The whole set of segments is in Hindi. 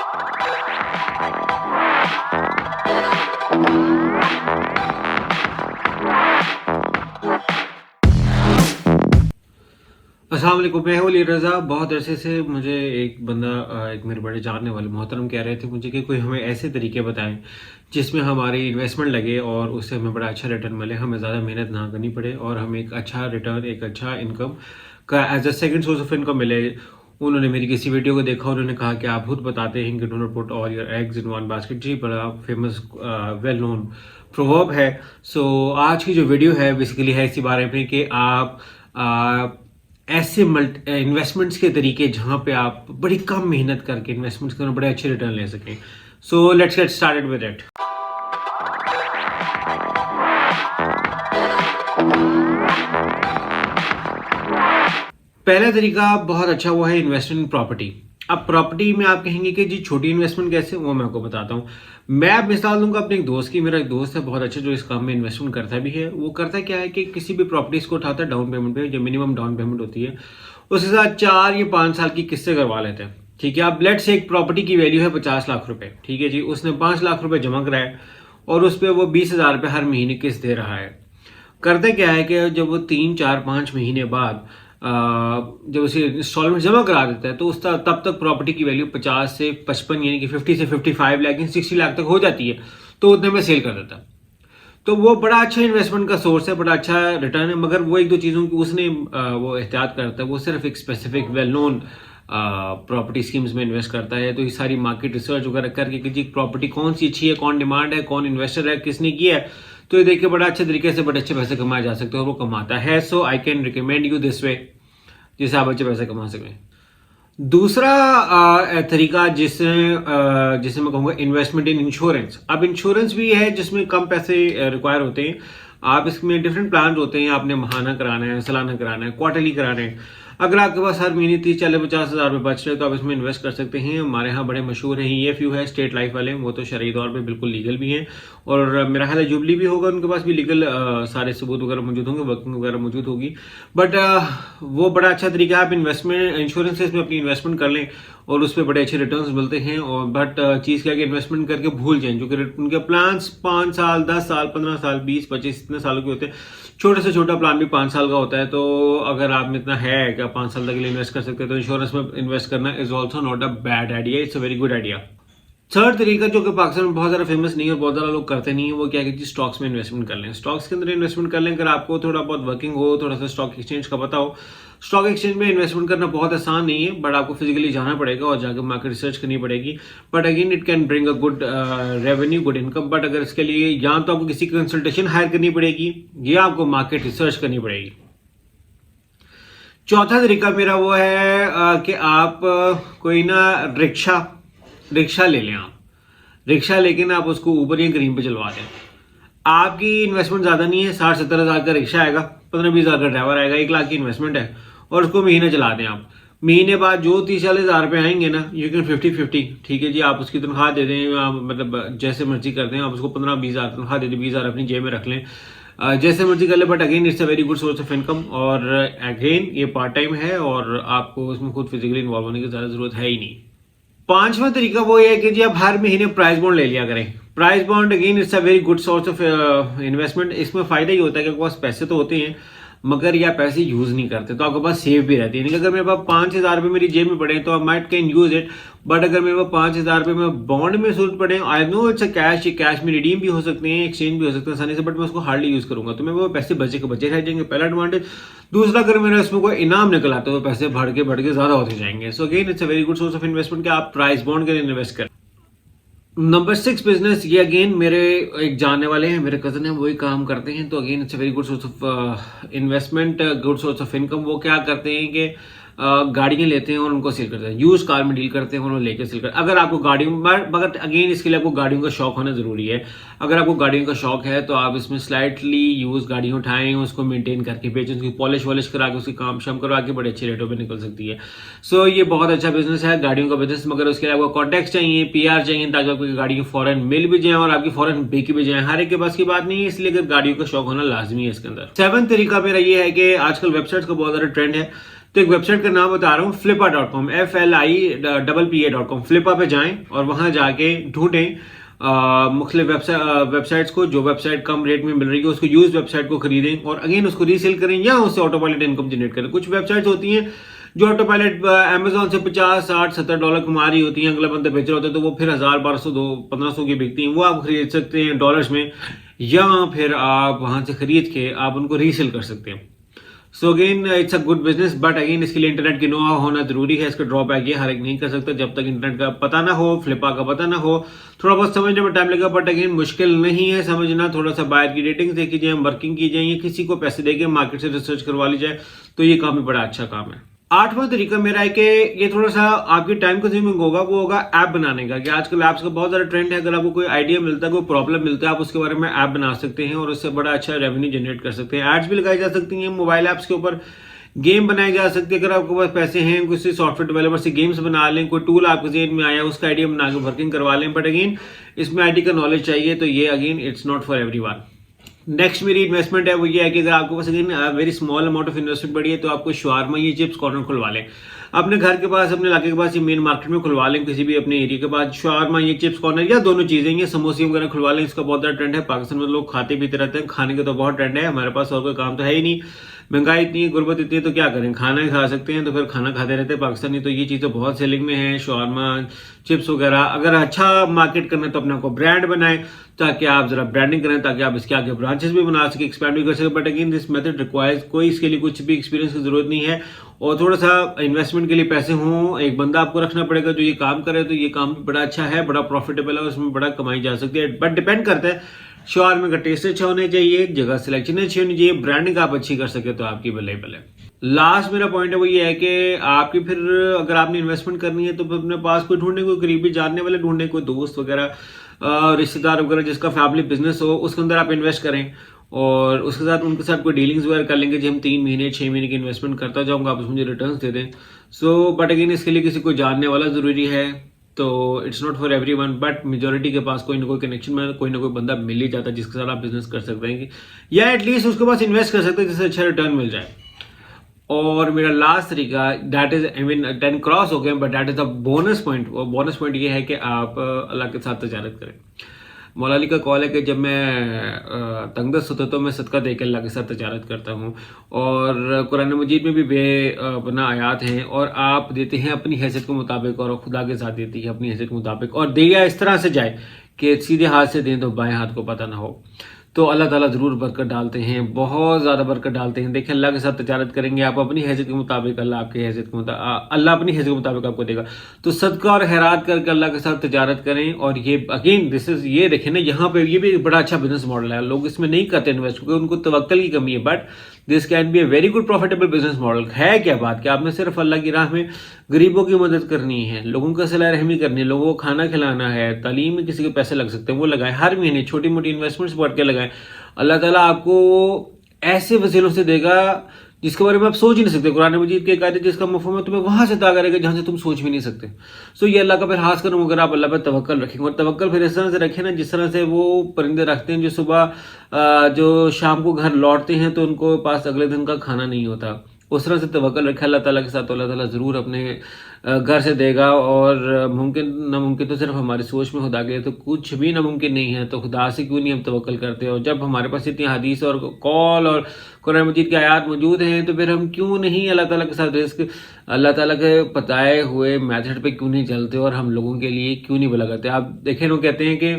अस्सलाम वालेकुम, मैं हूँ अली रज़ा। बहुत अरसे से मुझे एक बंदा एक मेरे बड़े जानने वाले मोहतरम कह रहे थे मुझे कि कोई हमें ऐसे तरीके बताएं जिसमें हमारी इन्वेस्टमेंट लगे और उससे हमें बड़ा अच्छा रिटर्न मिले, हमें ज़्यादा मेहनत ना करनी पड़े और हमें एक अच्छा रिटर्न, एक अच्छा इनकम का as a second source of income मिले। उन्होंने मेरी किसी वीडियो को देखा, उन्होंने कहा कि आप खुद बताते हैं कि do not put all your eggs in one basket. जी, बड़ा फेमस वेल नोन प्रोवर्ब है। सो आज की जो वीडियो है बेसिकली है इसी बारे में कि आप ऐसे इन्वेस्टमेंट्स के तरीके जहां पे आप बड़ी कम मेहनत करके इन्वेस्टमेंट्स करें, बड़े अच्छे रिटर्न ले सकें। So let's get started with it. पहला तरीका बहुत अच्छा वो है इन्वेस्टमेंट इन प्रॉपर्टी। अब प्रॉपर्टी में आप कहेंगे कि जी छोटी इन्वेस्टमेंट कैसे, वो मैं आपको बताता हूँ। मैं अब मिसाल दूंगा अपने एक दोस्त की। मेरा एक दोस्त है बहुत अच्छा जो इस काम में इन्वेस्टमेंट करता भी है। वो करता क्या है कि किसी भी प्रॉपर्टीज को उठाता है डाउन पेमेंट पे, जो मिनिमम डाउन पेमेंट होती है उसके साथ 4 या 5 साल की किस्तें करवा लेते हैं। ठीक है, अब लेट्स से एक प्रॉपर्टी की वैल्यू है 50 लाख रुपए। ठीक है जी, उसने 5 लाख रुपए जमा कराए और उस पर वो 20,000 रुपये हर महीने किस्त दे रहा है। करते क्या है कि जब वो 3 4 5 महीने बाद जब उसे इंस्टॉलमेंट जमा करा देता है तो उसका तब तक प्रॉपर्टी की वैल्यू 50 से 55 यानी कि 50 से 55 लाख 60 लाख तक हो जाती है, तो उतने में सेल कर देता है। तो वो बड़ा अच्छा इन्वेस्टमेंट का सोर्स है, बड़ा अच्छा रिटर्न है। मगर वो एक दो चीज़ों की उसने वो एहतियात करता है। वो सिर्फ एक specific well known property schemes में इन्वेस्ट करता है। तो ये सारी मार्केट रिसर्च वगैरह करके कि जी प्रॉपर्टी कौन सी अच्छी है, कौन डिमांड है, कौन इन्वेस्टर है, किसने किया है, तो ये देख के बड़ा अच्छे तरीके से बड़े अच्छे पैसे कमाए जा सकते हैं और वो कमाता है। So I can recommend you this way जिससे आप अच्छे पैसे कमा सकें। दूसरा तरीका जिसे जिसे मैं कहूँगा इन्वेस्टमेंट इन इंश्योरेंस। अब इंश्योरेंस भी है जिसमें कम पैसे रिक्वायर होते हैं। आप इसमें डिफरेंट प्लान होते हैं, आपने महाना कराना है, सालाना कराना है, क्वार्टरली कराना है। अगर आपके पास हर महीने 30 40 50 हज़ार रुपये बच रहे तो आप इसमें इन्वेस्ट कर सकते हैं। हमारे यहाँ बड़े मशहूर हैं EFU है, स्टेट लाइफ वाले, वो तो शरई तौर पे बिल्कुल लीगल भी हैं और मेरा ख्याल है जुबली भी होगा, उनके पास भी लीगल सारे सबूत वगैरह मौजूद होंगे, वर्किंग वगैरह मौजूद होगी। बट वो बड़ा अच्छा तरीका है। आप इन्वेस्टमेंट इंश्योरेंसेस में अपनी इन्वेस्टमेंट कर लें और उस पर बड़े अच्छे रिटर्न्स मिलते हैं। और बट चीज़ क्या है कि इन्वेस्टमेंट करके भूल जाएं, जो कि उनके प्लान्स 5 साल 10 साल 15 साल 20 25 इतने सालों के होते हैं। छोटे से छोटा प्लान भी 5 साल का होता है। तो अगर आप में इतना है कि आप 5 साल तक के लिए इन्वेस्ट कर सकते हैं तो इंश्योरेंस में इन्वेस्ट करना is also not a bad idea, it's a very good idea. Third तरीका जो कि पाकिस्तान में बहुत ज़्यादा फेमस नहीं है और बहुत ज़्यादा लोग करते नहीं है, वो क्या है कि स्टॉक्स में इन्वेस्टमेंट कर लें। स्टॉक्स के अंदर इन्वेस्टमेंट कर लें। अगर आपको थोड़ा बहुत वर्किंग हो, थोड़ा सा स्टॉक एक्सचेंज का पता हो। स्टॉक एक्सचेंज में इन्वेस्टमेंट करना बहुत आसान नहीं है, बट आपको फिजिकली जाना पड़ेगा और जाकर मार्केट रिसर्च करनी पड़ेगी। But again it can bring a good revenue, good income. But अगर इसके लिए या तो आपको किसी की कंसल्टेशन हायर करनी पड़ेगी या आपको मार्केट रिसर्च करनी पड़ेगी। चौथा तरीका मेरा वो है कि आप कोई ना रिक्शा ले लें। आप रिक्शा लेके ना आप उसको ऊबर या ग्रीन पे चलवा दें। आपकी इन्वेस्टमेंट ज़्यादा नहीं है, 60 70 हज़ार का रिक्शा आएगा, 15 20 हज़ार का ड्राइवर आएगा, 1 लाख की इन्वेस्टमेंट है और उसको महीने चला दें आप। महीने बाद जो 30 40 हज़ार रुपये आएंगे ना, यू कैन 50-50। ठीक है जी, आप उसकी तनख्वाह दे दें, मतलब जैसे मर्जी कर दें। आप उसको 15 20 हज़ार तनख्वाह दे दें, 20 हज़ार अपनी जेब में रख लें, जैसे मर्जी कर ले। But again it's a very good source of income और अगेन ये पार्ट टाइम है और आपको उसमें खुद फिजिकली इन्वॉल्व होने की ज़्यादा जरूरत है ही नहीं। पांचवा तरीका वो है कि जी आप हर महीने प्राइस बॉन्ड ले लिया करें। Price bond again it's a very good source of investment. इसमें फायदा ही होता है कि आपके पास पैसे तो होते हैं मगर या पैसे यूज नहीं करते, तो आपके पास सेव भी रहती है। यानी कि अगर मेरे पास 5,000 रुपये मेरी जेब में पड़े तो I might can use it. But अगर मेरे पास 5,000 रुपये में बॉन्ड में जरूरत पड़े, I know it's a cash, ये कैश में रिडीम भी हो सकते हैं, एक्सचेंज भी हो सकते हैं आसानी से, बट मैं उसको हार्डली यूज करूंगा तो मेरे वो पैसे बचे के बचे रह जाएंगे, पहला एडवांटेज। दूसरा, अगर मेरा इसमें कोई इनाम निकल आता है तो पैसे बढ़ के ज्यादा होते जाएंगे। So again it's a very good source of investment कि आप प्राइस बॉन्ड के लिए इन्वेस्ट करें। नंबर 6 बिजनेस, ये अगेन मेरे एक जानने वाले हैं, मेरे कजन हैं, वही काम करते हैं। तो again it's a very good source of investment, good source of income. वो क्या करते हैं कि गाड़ियां लेते हैं और उनको सेल करते हैं, यूज कार में डील करते हैं, उन्होंने लेकर सेल करते हैं। अगर आपको गाड़ियों, मगर अगेन इसके लिए आपको गाड़ियों का शौक होना जरूरी है। अगर आपको गाड़ियों का शौक है तो आप इसमें स्लाइटली यूज गाड़ियां उठाएं, उसको मेंटेन करके बेचें, उसकी पॉलिश वॉलिश करा के उसकी काम शाम करवा के बड़े अच्छे रेटों पे निकल सकती है। सो ये बहुत अच्छा बिजनेस है गाड़ियों का बिजनेस। मगर उसके लिए आपको कॉन्टैक्ट चाहिए, PR चाहिए, ताकि आपकी गाड़ी फॉरन मिल भी जाए और आपकी फॉरन बिक भी जाए। हर एक के पास की बात नहीं है, इसलिए गाड़ियों का शौक होना लाजमी है इसके अंदर। 7th तरीका मेरा ये है कि आजकल वेबसाइट्स का बहुत ज्यादा ट्रेंड है तो एक वेबसाइट का नाम बता रहा हूँ, flippa.com, FLIPPA.com। फ्लिपा पे जाएं और वहां जाके ढूंढें मुख्तलिफ वेबसाइट्स को, जो वेबसाइट कम रेट में मिल रही है उसको यूज वेबसाइट को खरीदें और अगेन उसको रीसेल करें या उससे ऑटो पायलट इनकम जनरेट करें। कुछ वेबसाइट्स होती हैं जो ऑटो पायलट अमेजोन से 50, 60, $70 कमा रही होती हैं, अगला बंदा बेच रहा होता है, तो वो फिर 1000, 1200, 1500 की बिकती हैं, वो आप खरीद सकते हैं डॉलर्स में, या फिर आप वहां से खरीद के आप उनको रीसेल कर सकते हैं। So again it's a good business, but again इसके लिए इंटरनेट की नो हाउ होना जरूरी है। इसका ड्रॉबैक ये हर एक नहीं कर सकता जब तक इंटरनेट का पता ना हो, फ्लिपा का पता ना हो। थोड़ा बहुत समझने में टाइम लगेगा, बट अगेन मुश्किल नहीं है समझना। थोड़ा सा बायर की रेटिंग देखी जाए, वर्किंग की जाए, या किसी को पैसे देके मार्केट से रिसर्च करवा ली जाए, तो ये काफी बड़ा अच्छा काम है। 8वां तरीका मेरा है कि ये थोड़ा सा आपकी टाइम कंज्यूमिंग होगा, वो होगा ऐप बनाने का। कि आजकल ऐप्स का बहुत ज्यादा ट्रेंड है। अगर आपको कोई आइडिया मिलता है, कोई प्रॉब्लम मिलता है, आप उसके बारे में ऐप बना सकते हैं और उससे बड़ा अच्छा रेवेन्यू जनरेट कर सकते हैं। एड्स भी लगाई जा सकती हैं मोबाइल ऐप्स के ऊपर, गेम बनाई जा सकती है। अगर आपके पास पैसे हैं, किसी सॉफ्टवेयर डेवलपर से गेम्स बना लें, कोई टूल आपके जेन में आया उसका आइडिया बना के वर्किंग करवा लें। बट अगेन इसमें आईटी का नॉलेज चाहिए, तो ये again it's not for everyone. Next मेरी इन्वेस्टमेंट है वो ये है कि अगर आपके पास again very small amount of investment बढ़ी है, तो आपको शवारमा ये चिप्स कॉर्नर खुलवा लें अपने घर के पास, अपने इलाके के पास, ये मेन मार्केट में खुलवा लें, किसी भी अपने एरिया के पास। शवारमा ये चिप्स कॉर्नर या दोनों चीजें, ये समोसे वगैरह खुलवा लें। इसका बहुत ज्यादा ट्रेंड है पाकिस्तान में, लोग खाते पीते रहते हैं, खाने का तो बहुत ट्रेंड है। हमारे पास और कोई काम तो है ही नहीं, महंगाई इतनी है, गुर्बत इतनी है, तो क्या करें, खाना ही खा सकते हैं, तो फिर खाना खाते रहते हैं पाकिस्तानी। तो ये चीजें बहुत सेलिंग में है, शवारमा, चिप्स वगैरह। अगर अच्छा मार्केट करना है तो अपने आपको ब्रांड बनाएं, ताकि आप जरा ब्रांडिंग करें, ताकि आप इसके आगे ब्रांचेस भी बना सके, एक्सपैंड भी कर सके। But again this method requires, कोई इसके लिए कुछ भी एक्सपीरियंस की जरूरत नहीं है, और थोड़ा सा इन्वेस्टमेंट के लिए पैसे हों, एक बंदा आपको रखना पड़ेगा जो ये काम करे। तो ये काम बड़ा अच्छा है, बड़ा प्रॉफिटेबल है, उसमें बड़ा कमाई जा सकती है। बट डिपेंड करता है, शवारमा का टेस्ट अच्छा होना चाहिए, जगह सिलेक्शन अच्छी होनी चाहिए, ब्रांडिंग आप अच्छी कर सके तो आपकी भले भले। लास्ट मेरा पॉइंट है वो ये है कि आपकी फिर अगर आपने इन्वेस्टमेंट करनी है तो फिर अपने पास कोई ढूंढने, कोई करीबी जानने वाले ढूंढने, कोई दोस्त वगैरह, रिश्तेदार वगैरह जिसका फैमिली बिजनेस हो, उसके अंदर आप इन्वेस्ट करें और उसके साथ उनके साथ कोई डीलिंग्स वगैरह कर लेंगे। जी हम 3 महीने 6 महीने की इन्वेस्टमेंट करता जाऊंगा, आप मुझे रिटर्न दे दें। सो बट अगेन इसके लिए किसी को जानने वाला जरूरी है, तो it's not for everyone. But majority के पास कोई ना कोई कनेक्शन में कोई ना कोई बंदा मिल ही जाता है जिसके साथ आप बिजनेस कर सकते हैं, या एटलीस्ट उसके पास इन्वेस्ट कर सकते हैं जिससे अच्छा रिटर्न मिल जाए। और मेरा लास्ट तरीका, that is I mean 10 cross हो गए, but that is the bonus point. वो बोनस पॉइंट ये है कि आप अल्लाह के साथ तजारत करें। मौला अली का कॉल है कि जब मैं तंगदस्त होता तो मैं सदका दे के अल्लाह के साथ तजारत करता हूँ। और कुरान मजीद में भी बेपना आयात हैं, और आप देते हैं अपनी हैसियत के मुताबिक, और खुदा के साथ देती है अपनी हैसियत के मुताबिक। और दिया इस तरह से जाए कि सीधे हाथ से दें तो बाएं हाथ को पता ना हो, तो अल्लाह ताला जरूर बरकत डालते हैं, बहुत ज्यादा बरकत डालते हैं। देखिए अल्लाह के साथ तजारत करेंगे आप अपनी हैसियत के मुताबिक, अल्लाह आपकी हैसियत के मुताबिक, अल्लाह अपनी हैसियत के मुताबिक आपको देगा। तो सदका और खैरात करके अल्लाह के साथ तजारत करें। और ये अगेन दिस इज, ये देखें ना, यहाँ पे ये भी एक बड़ा अच्छा बिजनेस मॉडल है। लोग इसमें नहीं करते इन्वेस्ट क्योंकि उनको तवक्कल की कमी है, but this can be a very good profitable business model. है क्या बात कि आपने सिर्फ अल्लाह की राह में गरीबों की मदद करनी है, लोगों का सलाह रहमी करनी है, लोगों को खाना खिलाना है, तालीम में किसी के पैसे लग सकते हैं वो लगाए, हर महीने छोटी मोटी इन्वेस्टमेंट्स बढ़ के लगाएं। अल्लाह ताला आपको ऐसे वसीलों से देगा जिसके बारे में आप सोच ही नहीं सकते। कुरान मजीद के कायदे जिसका मफहूम है तुम्हें वहां से अता करेगा जहां से तुम सोच भी नहीं सकते। सो ये अल्लाह का फिर खास करूँ, अगर आप अल्लाह पर तवक्कल रखेंगे, और तवक्कल फिर इस तरह से रखें ना जिस तरह से वो परिंदे रखते हैं जो सुबह जो शाम को घर लौटते हैं तो उनको पास अगले दिन का खाना नहीं होता, उस तरह से तवक्कल रखे अल्लाह ताला के साथ, तो अल्लाह ताला जरूर अपने घर से देगा। और मुमकिन नामुमकिन तो सिर्फ हमारी सोच में, खुदा के लिए तो कुछ भी नामुमकिन नहीं है, तो खुदा से क्यों नहीं हम तवक्कल करते। और जब हमारे पास इतनी हदीस और कॉल और कुरान मजीद की आयत मौजूद हैं, तो फिर हम क्यों नहीं अल्लाह ताला के साथ रिस्क, अल्लाह ताला के बताए हुए मेथड पे क्यों नहीं चलते, और हम लोगों के लिए क्यों नहीं भला करते। आप देखें, वो कहते हैं कि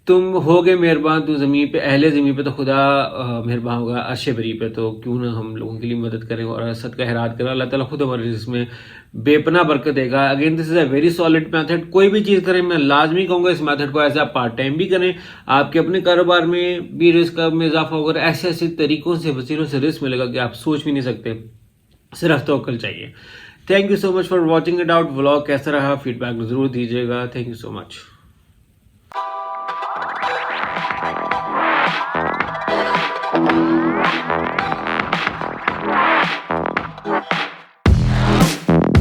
तुम होगे मेहरबान तो ज़मीन पे, अहले ज़मीन पे तो खुदा मेहरबान होगा अर्श बरी पे। तो क्यों ना हम लोगों के लिए मदद करें और सदका खैरात करें, अल्लाह ताला खुद हमारे इसमें बेपना बरकत देगा। Again this is a very solid method. कोई भी चीज़ करें, मैं लाजमी कहूँगा इस मेथड को एज आप पार्ट टाइम भी करें, आपके अपने कारोबार में भी रिस्क में इजाफा होगा। ऐसे ऐसे तरीकों से, वसीलों से रिस्क मिलेगा कि आप सोच भी नहीं सकते। सिर्फ तवक्कुल चाहिए। Thank you so much for watching it out. Vlog कैसा रहा फीडबैक जरूर दीजिएगा। Thank you so much.